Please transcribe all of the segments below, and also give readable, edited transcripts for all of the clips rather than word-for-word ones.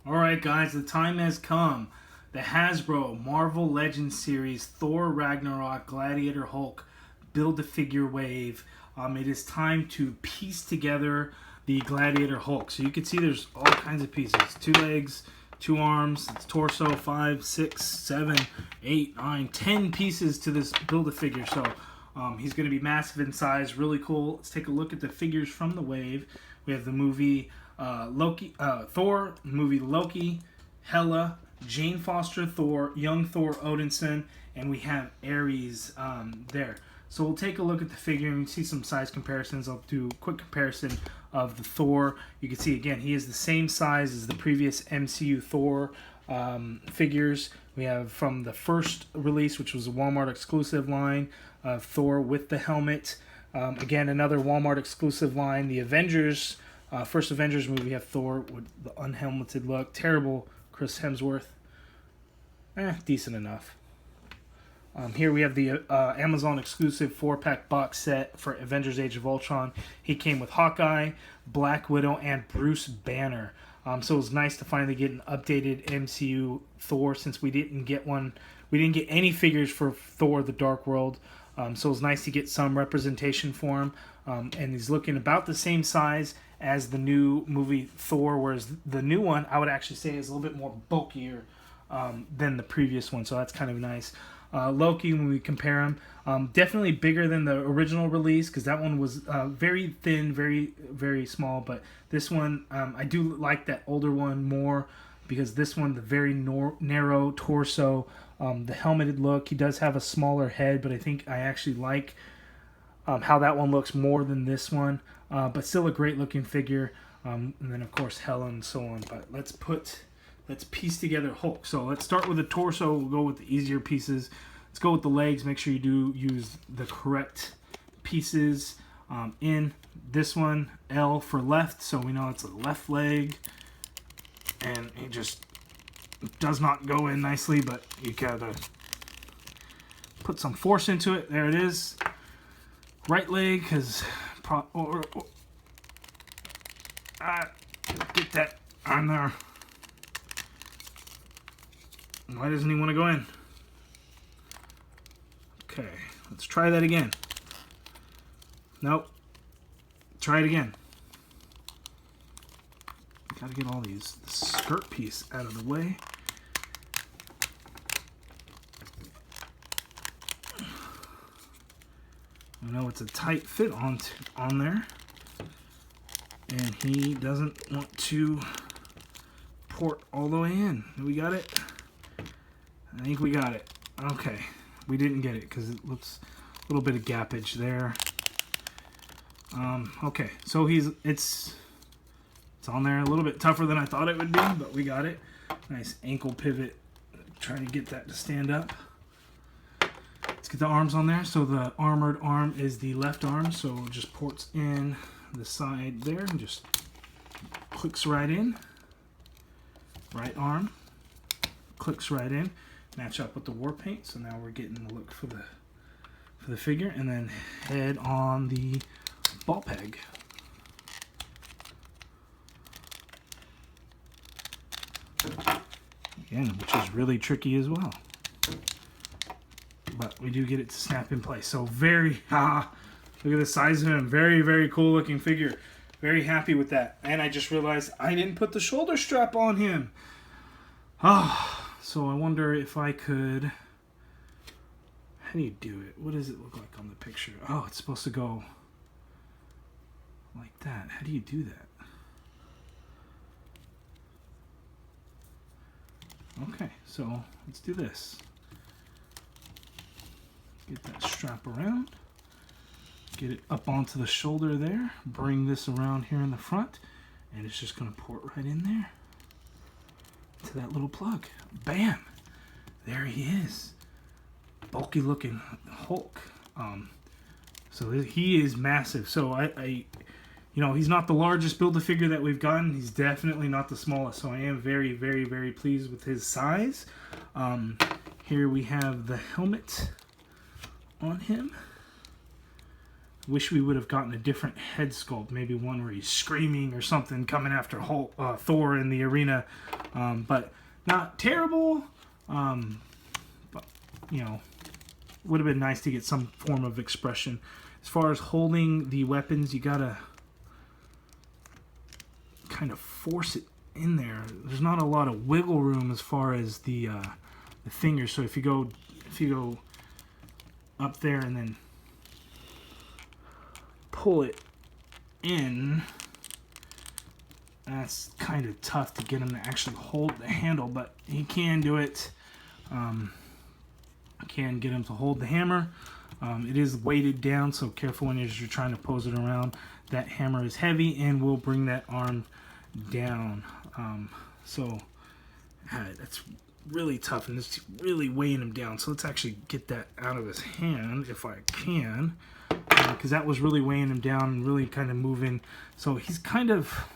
Alright guys, the time has come. The Hasbro Marvel Legends series Thor Ragnarok Gladiator Hulk Build-A-Figure Wave. It is time to piece together the Gladiator Hulk. So you can see there's all kinds of pieces. 2 legs, 2 arms, it's torso, 5, 6, 7, 8, 9, 10 pieces to this Build-A-Figure. So he's going to be massive in size, really cool. Let's take a look at the figures from the wave. We have the movie Thor, movie Loki, Hela, Jane Foster Thor, young Thor Odinson, and we have Ares there. So we'll take a look at the figure and see some size comparisons. I'll do a quick comparison of the Thor. You can see again he is the same size as the previous MCU Thor figures. We have from the first release, which was a Walmart exclusive line of Thor with the helmet. Again, another Walmart exclusive line. The Avengers. First Avengers movie, we have Thor with the unhelmeted look. Terrible Chris Hemsworth. Decent enough. Here we have the Amazon exclusive 4-pack box set for Avengers Age of Ultron. He came with Hawkeye, Black Widow, and Bruce Banner. So it was nice to finally get an updated MCU Thor since we didn't get one. We didn't get any figures for Thor the Dark World. So it was nice to get some representation for him. And he's looking about the same size as the new movie Thor, whereas the new one I would actually say is a little bit more bulkier than the previous one, so that's kind of nice. Loki, when we compare him, definitely bigger than the original release because that one was very thin, very small, but this one I do like that older one more because this one, the very narrow torso, the helmeted look. He does have a smaller head, but I think I actually like how that one looks more than this one, but still a great looking figure. And then of course Hela and so on. But let's piece together Hulk. So let's start with the torso. We'll go with the easier pieces. Let's go with the legs. Make sure you do use the correct pieces. In this one, L for left, so we know it's a left leg, and it just does not go in nicely, but you gotta put some force into it. There it is. Right leg, because get that on there. Why doesn't he want to go in? Okay, let's try that again. Nope. Try it again. Gotta get all the skirt piece out of the way. I know it's a tight fit on there, and he doesn't want to port all the way in. We got it? I think we got it. Okay, we didn't get it because it looks a little bit of gappage there. Okay, so it's on there, a little bit tougher than I thought it would be, but we got it. Nice ankle pivot. Try to get that to stand up. Let's get the arms on there. So the armored arm is the left arm, so it just ports in the side there and just clicks right in. Right arm clicks right in. Match up with the war paint. So now we're getting the look for the figure, and then head on the ball peg. Again, which is really tricky as well. But we do get it to snap in place. So very, look at the size of him. Very cool looking figure. Very happy with that. And I just realized I didn't put the shoulder strap on him. So I wonder if I could, how do you do it? What does it look like on the picture? Oh, it's supposed to go like that. How do you do that? Okay, so let's do this. Get that strap around. Get it up onto the shoulder there. Bring this around here in the front. And it's just going to port right in there to that little plug. Bam! There he is. Bulky looking Hulk. So he is massive. So I he's not the largest Build-A-Figure that we've gotten. He's definitely not the smallest. So I am very pleased with his size. Here we have the helmet on him. Wish we would have gotten a different head sculpt, maybe one where he's screaming or something coming after Hulk, Thor in the arena, but not terrible. But you know, would have been nice to get some form of expression. As far as holding the weapons, you gotta kind of force it in there. There's not a lot of wiggle room as far as the fingers. So if you go up there and then pull it in, that's kind of tough to get him to actually hold the handle, but he can do it. Can get him to hold the hammer. It is weighted down, so careful when you're trying to pose it around. That hammer is heavy and will bring that arm down. That's really tough, and it's really weighing him down. So let's actually get that out of his hand if I can, because that was really weighing him down and really kind of moving. So he's kind of,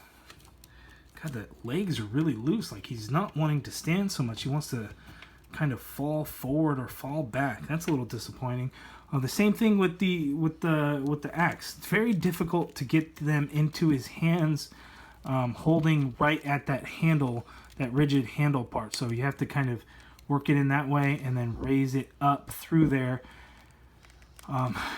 God, the legs are really loose. Like he's not wanting to stand so much. He wants to kind of fall forward or fall back. That's a little disappointing. The same thing with the axe. It's very difficult to get them into his hands, holding right at that handle, that rigid handle part. So you have to kind of work it in that way and then raise it up through there.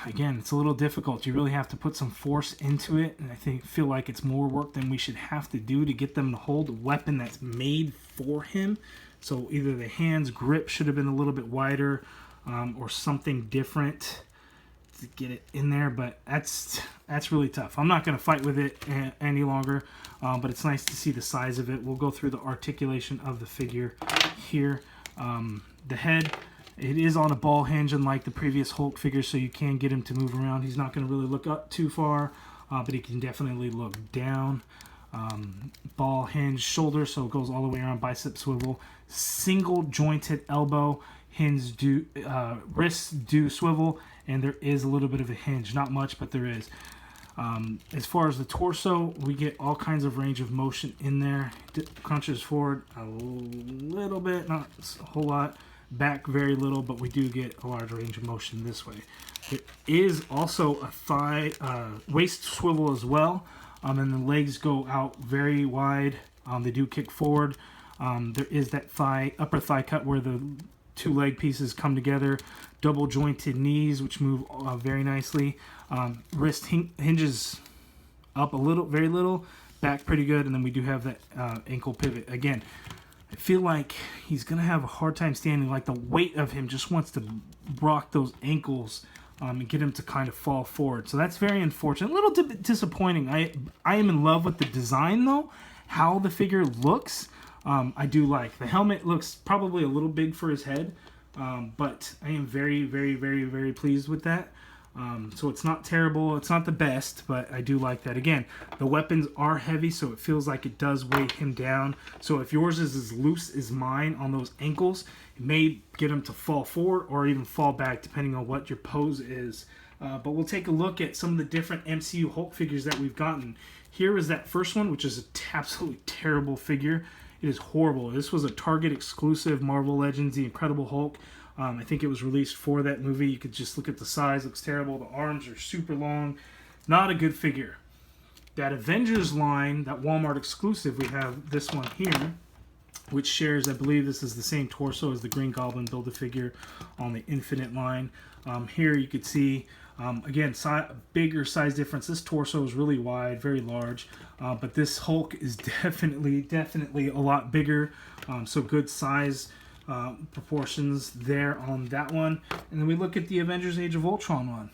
Again, it's a little difficult. You really have to put some force into it, and I feel like it's more work than we should have to do to get them to hold a weapon that's made for him. So either the hand's grip should have been a little bit wider, or something different to get it in there, but that's really tough. I'm not going to fight with it any longer, but it's nice to see the size of it. We'll go through the articulation of the figure here. The head, it is on a ball hinge unlike the previous Hulk figure, so you can get him to move around. He's not going to really look up too far, but he can definitely look down. Ball hinge shoulder, so it goes all the way around, bicep swivel. Single jointed elbow, wrists do swivel, and there is a little bit of a hinge. Not much, but there is. As far as the torso, we get all kinds of range of motion in there. Crunches forward a little bit, not a whole lot. Back very little, but we do get a large range of motion this way. There is also a thigh, waist swivel as well, and the legs go out very wide. They do kick forward. There is that upper thigh cut where the two leg pieces come together. Double jointed knees, which move very nicely. Wrist hinges up a little, very little. Back pretty good, and then we do have that ankle pivot. Again, I feel like he's going to have a hard time standing. Like the weight of him just wants to rock those ankles and get him to kind of fall forward. So that's very unfortunate. A little disappointing. I am in love with the design, though. How the figure looks, I do like. The helmet looks probably a little big for his head, but I am very, very, very, very pleased with that. So it's not terrible. It's not the best, but I do like that. Again, the weapons are heavy, so it feels like it does weigh him down. So if yours is as loose as mine on those ankles, it may get him to fall forward or even fall back, depending on what your pose is. But we'll take a look at some of the different MCU Hulk figures that we've gotten. Here is that first one, which is an absolutely terrible figure. It is horrible. This was a Target exclusive, Marvel Legends, The Incredible Hulk. I think it was released for that movie. You could just look at the size. Looks terrible. The arms are super long. Not a good figure. That Avengers line, that Walmart exclusive, we have this one here, which shares, I believe this is the same torso as the Green Goblin Build-A-Figure on the Infinite line. Here you could see, again, bigger size difference. This torso is really wide, very large, but this Hulk is definitely a lot bigger, so good size proportions there on that one. And then we look at the Avengers Age of Ultron one.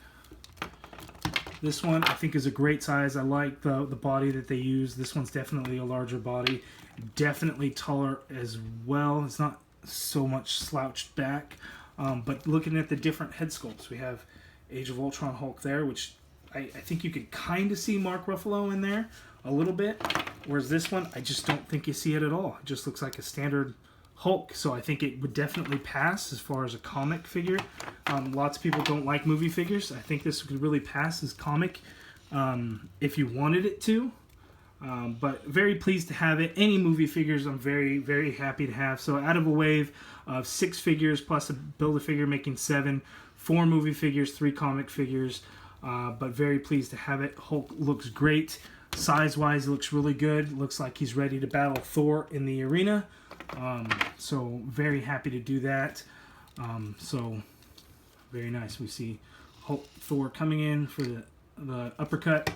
This one I think is a great size. I like the body that they use. This one's definitely a larger body, definitely taller as well. It's not so much slouched back, but looking at the different head sculpts, we have Age of Ultron Hulk there, which I think you could kind of see Mark Ruffalo in there a little bit, whereas this one I just don't think you see it at all. It just looks like a standard Hulk, so I think it would definitely pass as far as a comic figure. Lots of people don't like movie figures. I think this could really pass as comic if you wanted it to. But very pleased to have it. Any movie figures I'm very, very happy to have. So out of a wave of 6 figures plus a Build-A-Figure making 7, 4 movie figures, 3 comic figures. but very pleased to have it. Hulk looks great. Size-wise, it looks really good. Looks like he's ready to battle Thor in the arena. So very happy to do that. So very nice. We see Hulk, Thor coming in for the uppercut.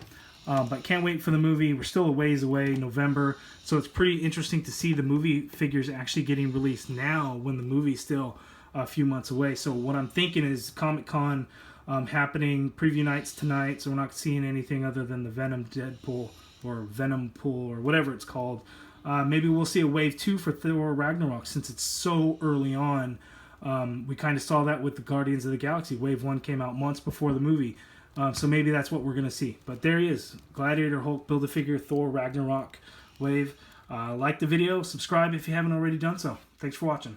But can't wait for the movie. We're still a ways away, November. So it's pretty interesting to see the movie figures actually getting released now when the movie's still a few months away. So what I'm thinking is Comic-Con happening, preview nights tonight. So we're not seeing anything other than the Venom Deadpool or Venom Pool or whatever it's called. Maybe we'll see a wave 2 for Thor Ragnarok since it's so early on. We kind of saw that with the Guardians of the Galaxy. Wave 1 came out months before the movie. So maybe that's what we're going to see. But there he is. Gladiator, Hulk, Build-A-Figure, Thor, Ragnarok, Wave. Like the video. Subscribe if you haven't already done so. Thanks for watching.